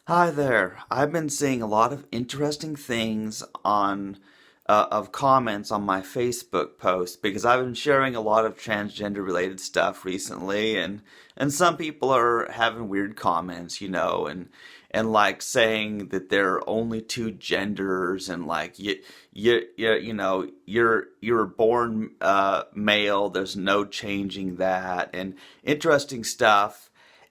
Hi there. I've been seeing a lot of interesting things on of comments on my Facebook post because I've been sharing a lot of transgender related stuff recently, and some people are having weird comments, and like saying that there are only two genders, and like you're born male, there's no changing that, and interesting stuff.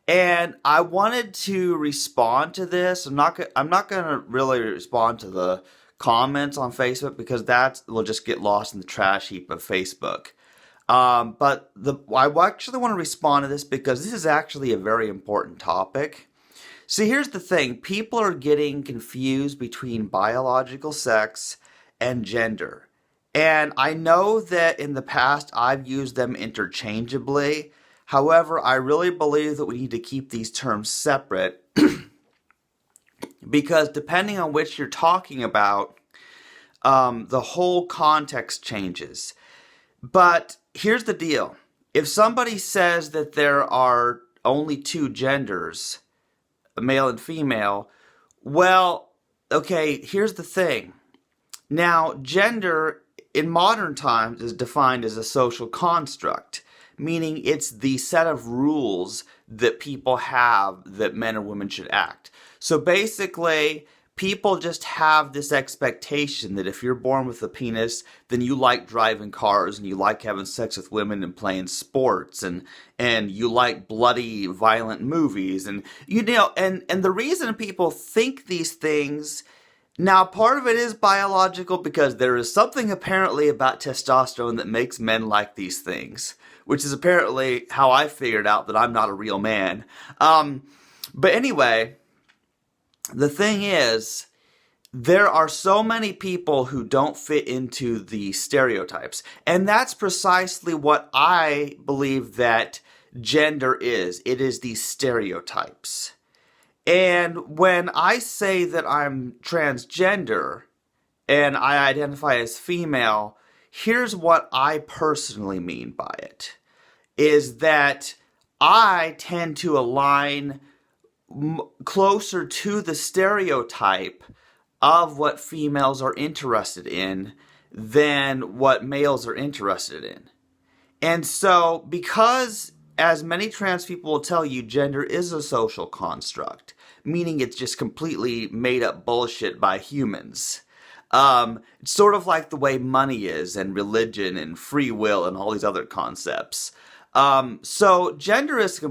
And I wanted to respond to this. I'm not going to really respond to the comments on Facebook because that will just get lost in the trash heap of Facebook. But I actually want to respond to this because this is actually a very important topic. See, here's the thing. People are getting confused between biological sex and gender. And I know that in the past I've used them interchangeably. However, I really believe that we need to keep these terms separate because depending on which you're talking about, the whole context changes. But here's the deal. If somebody says that there are only two genders, male and female, well, okay, here's the thing. Now, gender in modern times is defined as a social construct, meaning it's the set of rules that people have that men and women should act. So basically, people just have this expectation that if you're born with a penis, then you like driving cars and you like having sex with women and playing sports and you like bloody, violent movies and the reason people think these things. Now, part of it is biological because there is something apparently about testosterone that makes men like these things, which is apparently how I figured out that I'm not a real man. But anyway, the thing is, there are so many people who don't fit into the stereotypes. And that's precisely what I believe that gender is. It is these stereotypes. And when I say that I'm transgender and I identify as female, here's what I personally mean by it is that I tend to align closer to the stereotype of what females are interested in than what males are interested in. And so, because as many trans people will tell you, gender is a social construct, meaning it's just completely made up bullshit by humans. It's sort of like the way money is, and religion, and free will, and all these other concepts. So gender is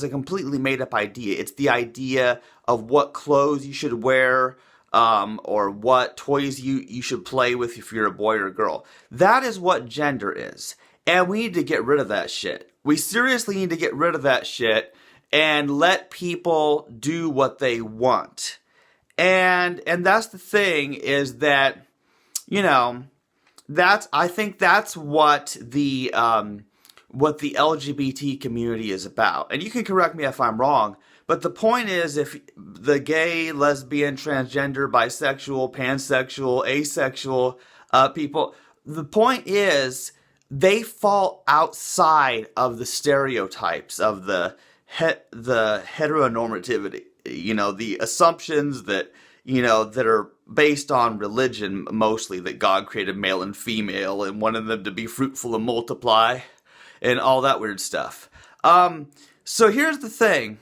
a completely made up idea. It's the idea of what clothes you should wear, or what toys you should play with if you're a boy or a girl. That is what gender is. And we need to get rid of that shit. We seriously need to get rid of that shit and let people do what they want. And that's the thing is that, you know, I think that's what the LGBT community is about. And you can correct me if I'm wrong, but the point is if the gay, lesbian, transgender, bisexual, pansexual, asexual people, the point is they fall outside of the stereotypes of the heteronormativity, the assumptions that, that are based on religion mostly, that God created male and female and wanted them to be fruitful and multiply and all that weird stuff. So here's the thing.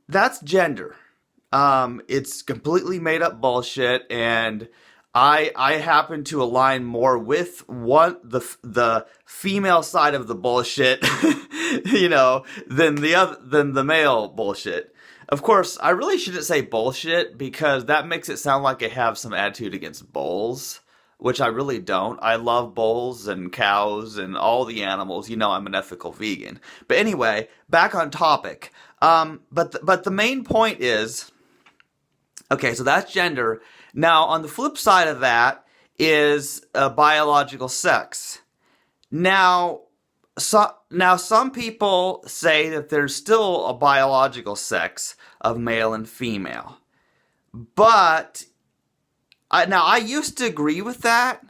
That's gender. It's completely made up bullshit, and I happen to align more with what the female side of the bullshit, than the male bullshit. Of course, I really shouldn't say bullshit because that makes it sound like I have some attitude against bulls, which I really don't. I love bulls and cows and all the animals. I'm an ethical vegan. But anyway, back on topic. But the main point is, okay, so that's gender. Now, on the flip side of that is biological sex. Now, some people say that there's still a biological sex of male and female. But I used to agree with that,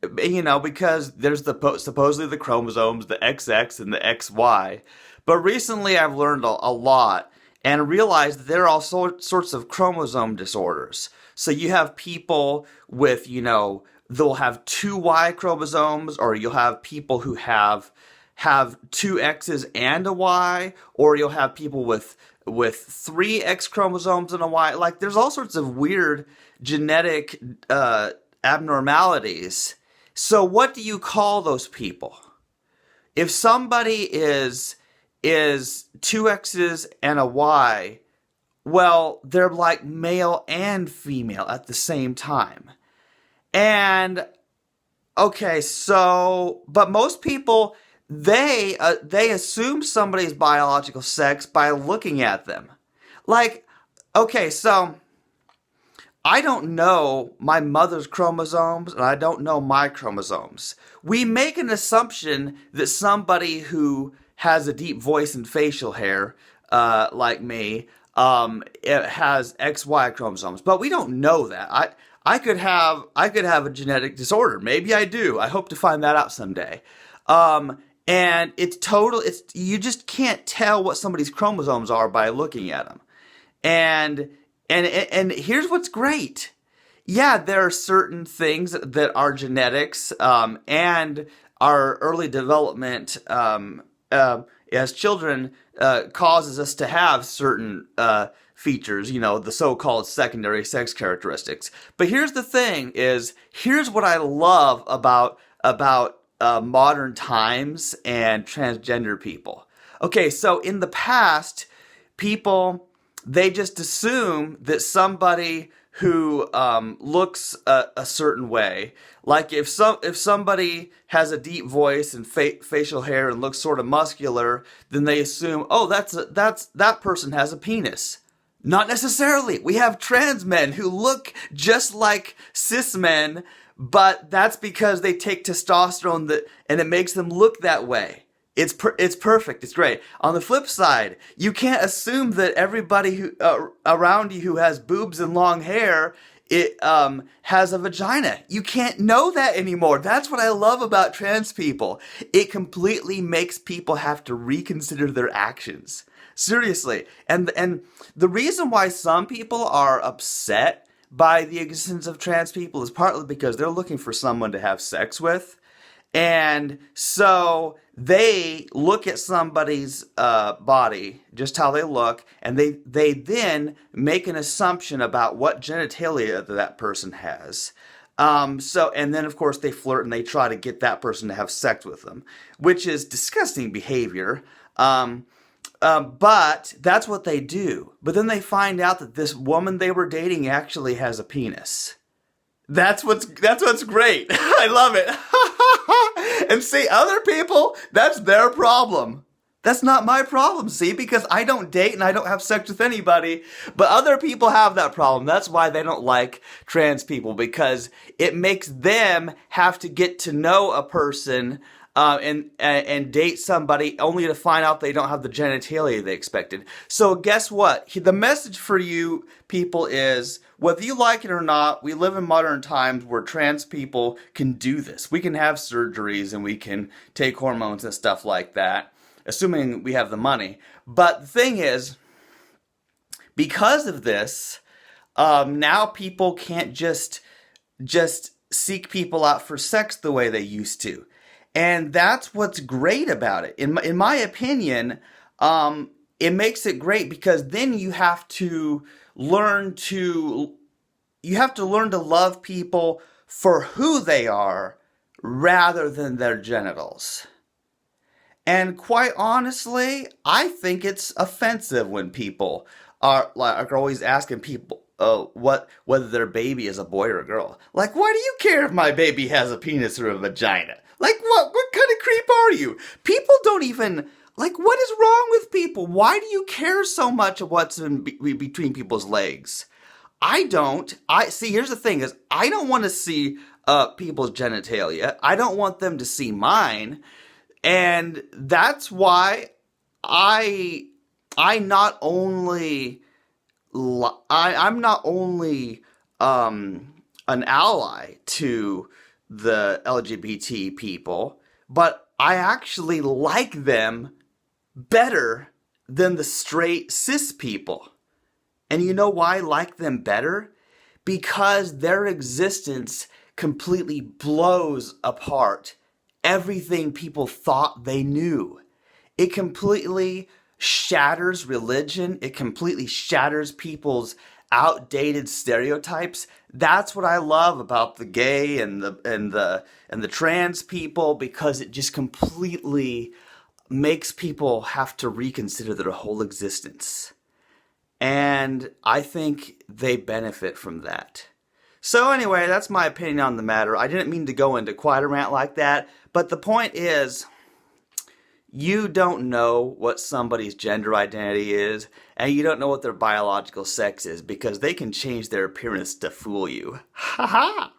because there's supposedly the chromosomes, the XX and the XY. But recently I've learned a lot, and realize that there are all sorts of chromosome disorders. So you have people with, they'll have two Y chromosomes, or you'll have people who have two X's and a Y, or you'll have people with three X chromosomes and a Y. Like, there's all sorts of weird genetic abnormalities. So what do you call those people? If somebody is two X's and a Y, well, they're like male and female at the same time. And okay, so, but most people, they assume somebody's biological sex by looking at them. Like, okay, so I don't know my mother's chromosomes, and I don't know my chromosomes. We make an assumption that somebody who has a deep voice and facial hair, like me, it has XY chromosomes, but we don't know that. I could have a genetic disorder. Maybe I do. I hope to find that out someday. And you just can't tell what somebody's chromosomes are by looking at them. And here's what's great. Yeah, there are certain things that are genetics, and our early development, as children, causes us to have certain, features, the so-called secondary sex characteristics. But here's the thing here's what I love about modern times and transgender people. Okay, so in the past, people, they just assume that somebody who looks a certain way, like if somebody has a deep voice and facial hair and looks sort of muscular, then they assume, oh, that person has a penis. Not necessarily. We have trans men who look just like cis men, but that's because they take testosterone and it makes them look that way. It's perfect. It's great. On the flip side, you can't assume that everybody who around you who has boobs and long hair has a vagina. You can't know that anymore. That's what I love about trans people. It completely makes people have to reconsider their actions. Seriously. And the reason why some people are upset by the existence of trans people is partly because they're looking for someone to have sex with. And so they look at somebody's body, just how they look, and they then make an assumption about what genitalia that person has. And then of course they flirt and they try to get that person to have sex with them, which is disgusting behavior. But that's what they do. But then they find out that this woman they were dating actually has a penis. That's what's great. I love it. And see, other people, that's their problem. That's not my problem, see, because I don't date and I don't have sex with anybody, but other people have that problem. That's why they don't like trans people, because it makes them have to get to know a person and date somebody only to find out they don't have the genitalia they expected. So guess what? The message for you people is, whether you like it or not, we live in modern times where trans people can do this. We can have surgeries and we can take hormones and stuff like that, assuming we have the money. But the thing is, because of this, now people can't just seek people out for sex the way they used to. And that's what's great about it. In my opinion, it makes it great because then you have to learn to love people for who they are rather than their genitals. And quite honestly, I think it's offensive when people are always asking people whether their baby is a boy or a girl. Like, why do you care if my baby has a penis or a vagina? Like, what kind of creep are you? People don't even, like, what is wrong with people? Why do you care so much of what's in between people's legs? I don't. See, here's the thing is, I don't want to see people's genitalia. I don't want them to see mine. And that's why I'm not only an ally to the LGBT people, but I actually like them better than the straight cis people. And you know why I like them better? Because their existence completely blows apart everything people thought they knew. It completely shatters religion. It completely shatters people's outdated stereotypes. That's what I love about the gay and the trans people, because it just completely makes people have to reconsider their whole existence. And I think they benefit from that. So anyway, that's my opinion on the matter. I didn't mean to go into quite a rant like that, but the point is, you don't know what somebody's gender identity is, and you don't know what their biological sex is, because they can change their appearance to fool you. Ha ha!